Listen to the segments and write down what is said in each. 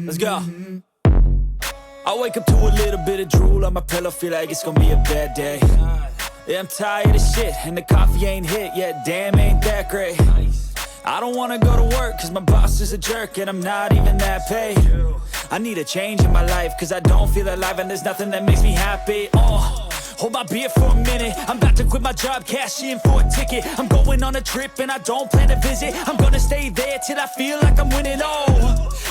Let's go. I wake up to a little bit of drool on my pillow, feel like it's gonna be a bad day. Yeah, I'm tired of shit, and the coffee ain't hit yet, damn, ain't that great. I don't wanna go to work, cause my boss is a jerk, and I'm not even that paid. I need a change in my life, cause I don't feel alive, and there's nothing that makes me happy. Hold my beer for a minute, I'm about to quit my job, cash in for a ticket. I'm going on a trip and I don't plan to visit. I'm gonna stay there till I feel like I'm winning,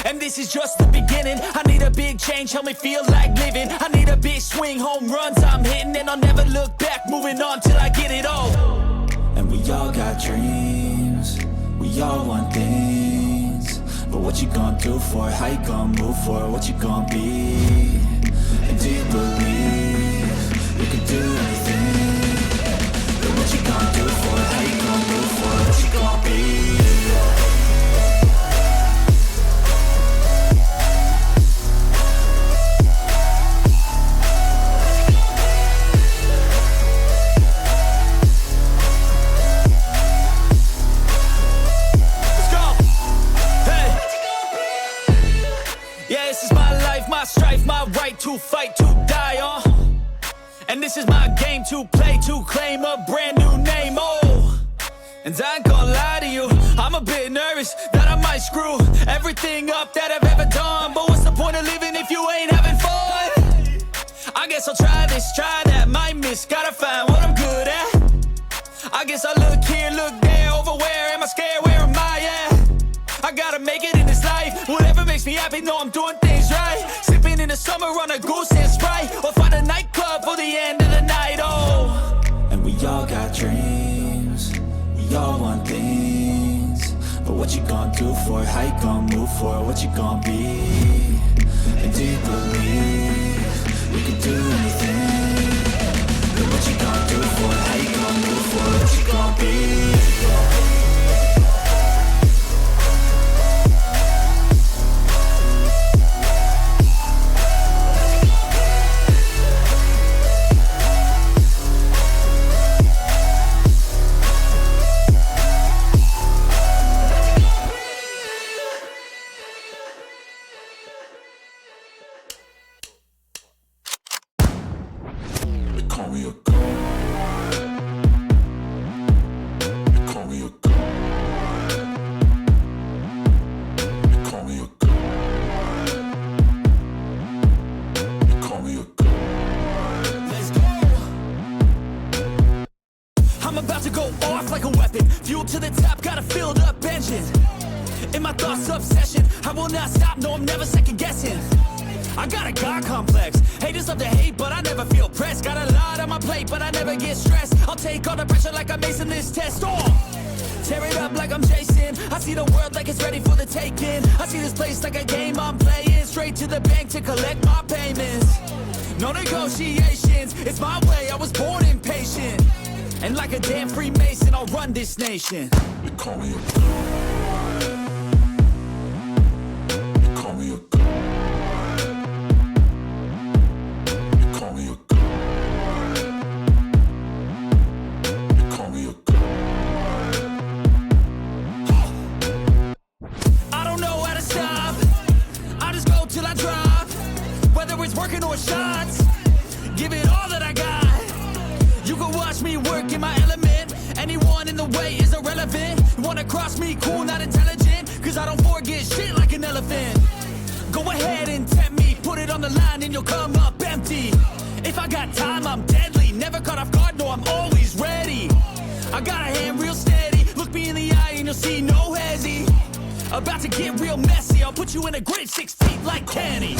and this is just the beginning. I need a big change, help me feel like living. I need a big swing, home runs I'm hitting, and I'll never look back, moving on till I get it all. And we all got dreams, we all want things, but what you gonna do for it? How you gonna move for it? What you gonna be? And do you believe you can do anything? But what you gonna do for it? How you gonna move for it? What you gonna be? My strife, my right to fight, to die on. And this is my game to play, to claim a brand new name, And I ain't gonna lie to you, I'm a bit nervous that I might screw everything up that I've ever done. But what's the point of living if you ain't having fun? I guess I'll try this, try that, might miss, gotta find what I'm good at. I guess I look here, look there, over where am I scared, where am I at? I gotta make it in this life, whatever makes me happy, know I'm doing things right. Sipping in the summer on a goose and Sprite, or find a nightclub for the end of the night, And we all got dreams, we all want things, but what you gonna do for it? How you gonna move for it? What you gonna be? And do you believe you can do anything? But what you gonna do for it? How you gonna move for it? What you gonna be? To the top, got a filled up engine. In my thoughts, obsession, I will not stop, no, I'm never second guessing. I got a God complex, haters love to hate, but I never feel pressed. Got a lot on my plate, but I never get stressed. I'll take all the pressure like I'm acing this test. Tear it up like I'm Jason. I see the world like it's ready for the taking. I see this place like a game I'm playing. Straight to the bank to collect my payments. No negotiations, it's my way, I was born impatient. And like a damn Freemason, I'll run this nation. They call me a god. They call me a god. They call me a god. They call me a god. I don't know how to stop. I just go till I drop. Whether it's working or shots, give it all that I got. You can watch me work in my element. Anyone in the way is irrelevant. You wanna cross me, cool, not intelligent, cause I don't forget shit like an elephant. Go ahead and tempt me, put it on the line and you'll come up empty. If I got time, I'm deadly. Never caught off guard, no, I'm always ready. I got a hand real steady. Look me in the eye and you'll see no hezzy. About to get real messy. I'll put you in a grave 6 feet like Kenny.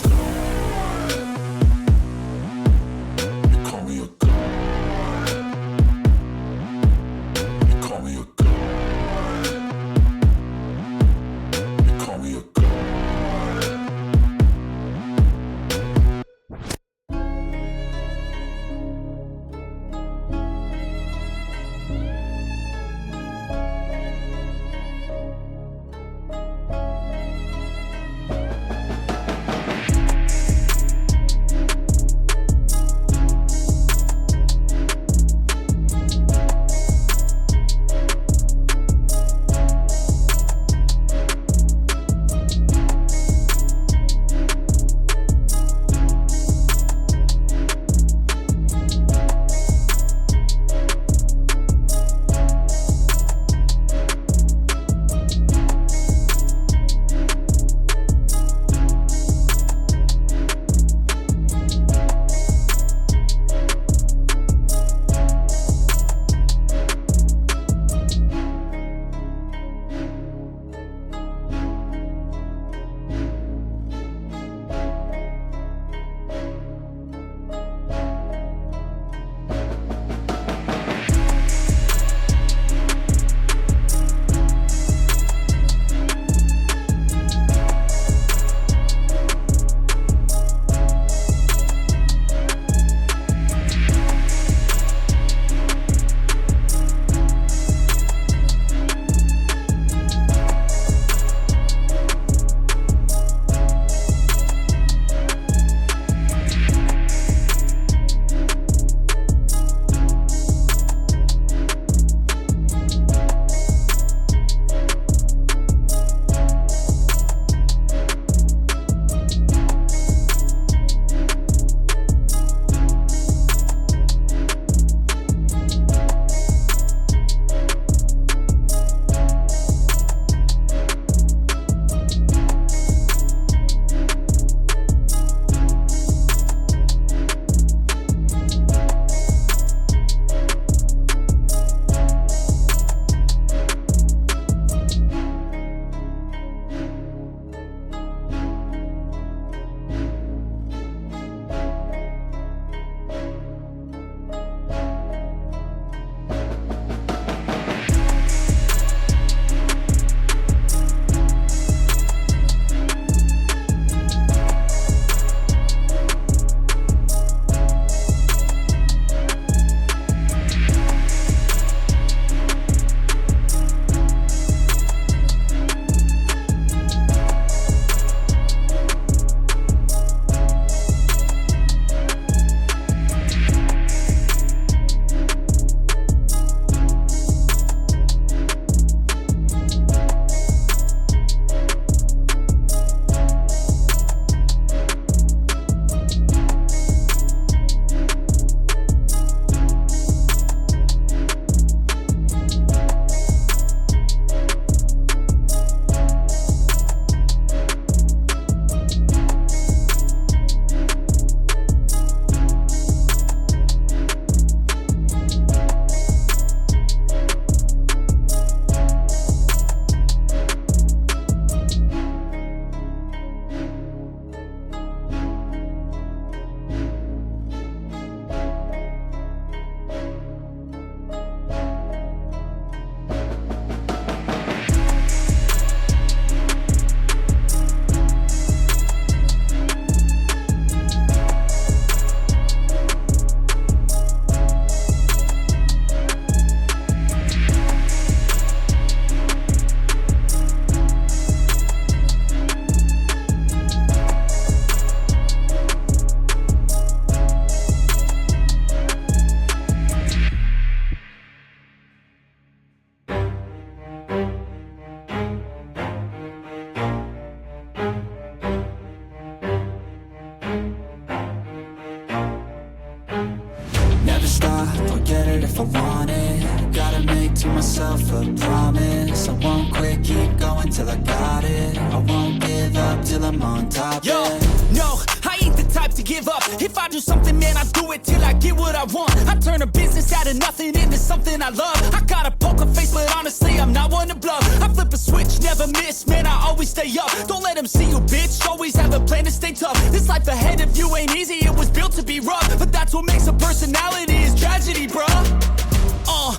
myself a promise. I won't quit, keep going till I got it. I won't give up till I'm on top. Yo, no, I ain't the type to give up. If I do something, man, I do it till I get what I want. I turn a business out of nothing into something I love. I got a poker face, but honestly, I'm not one to bluff. I flip a switch, never miss, man, I always stay up. Don't let them see you, bitch, always have a plan to stay tough. This life ahead of you ain't easy, it was built to be rough. But that's what makes a personality, is tragedy, bruh.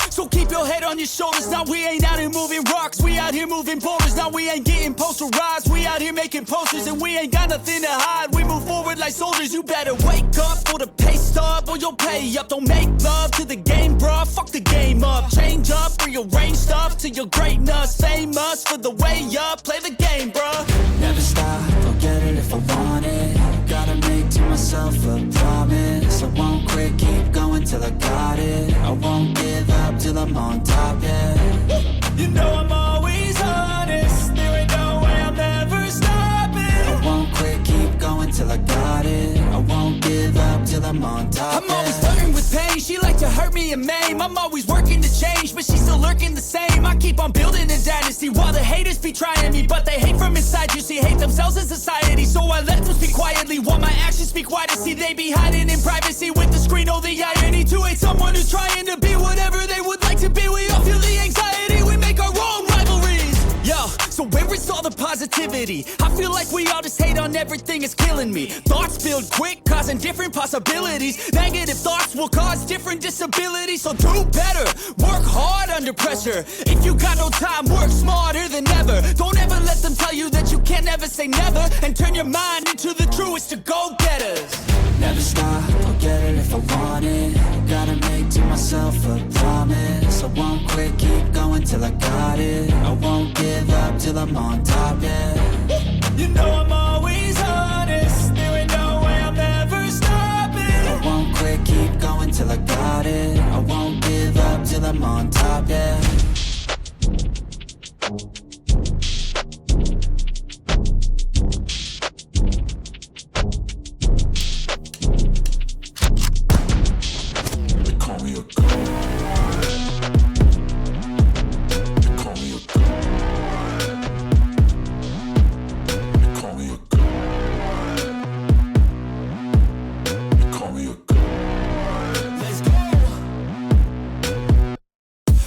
So keep your head on your shoulders. Now we ain't out here moving rocks, we out here moving boulders. Now we ain't getting posterized, we out here making posters. And we ain't got nothing to hide, we move forward like soldiers. You better wake up for the pay stub, or you'll pay up. Don't make love to the game, bruh, fuck the game up. Change up, rearrange stuff to your greatness. Famous for the way up, play the game, bruh. Never stop, I'll get it if I want it. Gotta make to myself a promise. I won't quit, keep going till I got it. I won't give up till I'm on top, yeah. You know I'm always honest, there ain't no way I'm never stopping. I won't quit, keep going till I got it. I won't give up till I'm on top, I'm always flirting with pain, she like to hurt me and maim. I'm always working to change, but she's still lurking the same. I keep on building a dynasty while the haters be trying me. But they hate from inside, you see, hate themselves in society. So I let them speak quietly while my actions speak wider. See, they be hiding in privacy with the screen. Oh, the irony to hate someone who's trying to be whatever they would like to be. We all feel the anxiety, we make our own rivalries. Yo, so where is all the positivity? I feel like we all just hate on everything, it's killing me. Thoughts build quick, causing different possibilities. Negative thoughts will cause different disabilities. So do better, work hard under pressure. If you got no time, work smarter than ever. Don't ever let them tell you that you can't never say never. And turn your mind into the truest of go-getters. Never stop, I'll get it if I want it. Gotta make to myself a promise. I won't quit, keep going till I got it. I won't give up till I'm on top, yeah. You know I'm always honest, there ain't no way I'm never stopping. I won't quit, keep going till I got it. I won't give up till I'm on top, yeah.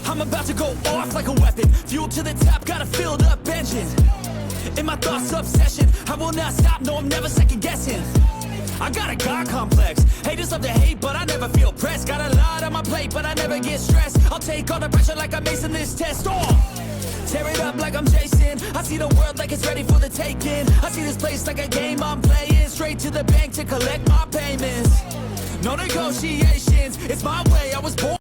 I'm about to go off like a weapon, fuel to the top, got a filled up engine. In my thoughts, obsession, I will not stop, no, I'm never second guessing. I got a God complex, haters love to hate, but I never feel pressed. Got a lot on my plate, but I never get stressed. I'll take all the pressure like I'm acing this test. Tear it up like I'm Jason. I see the world like it's ready for the taking. I see this place like a game I'm playing. Straight to the bank to collect my payments. No negotiations, it's my way, I was born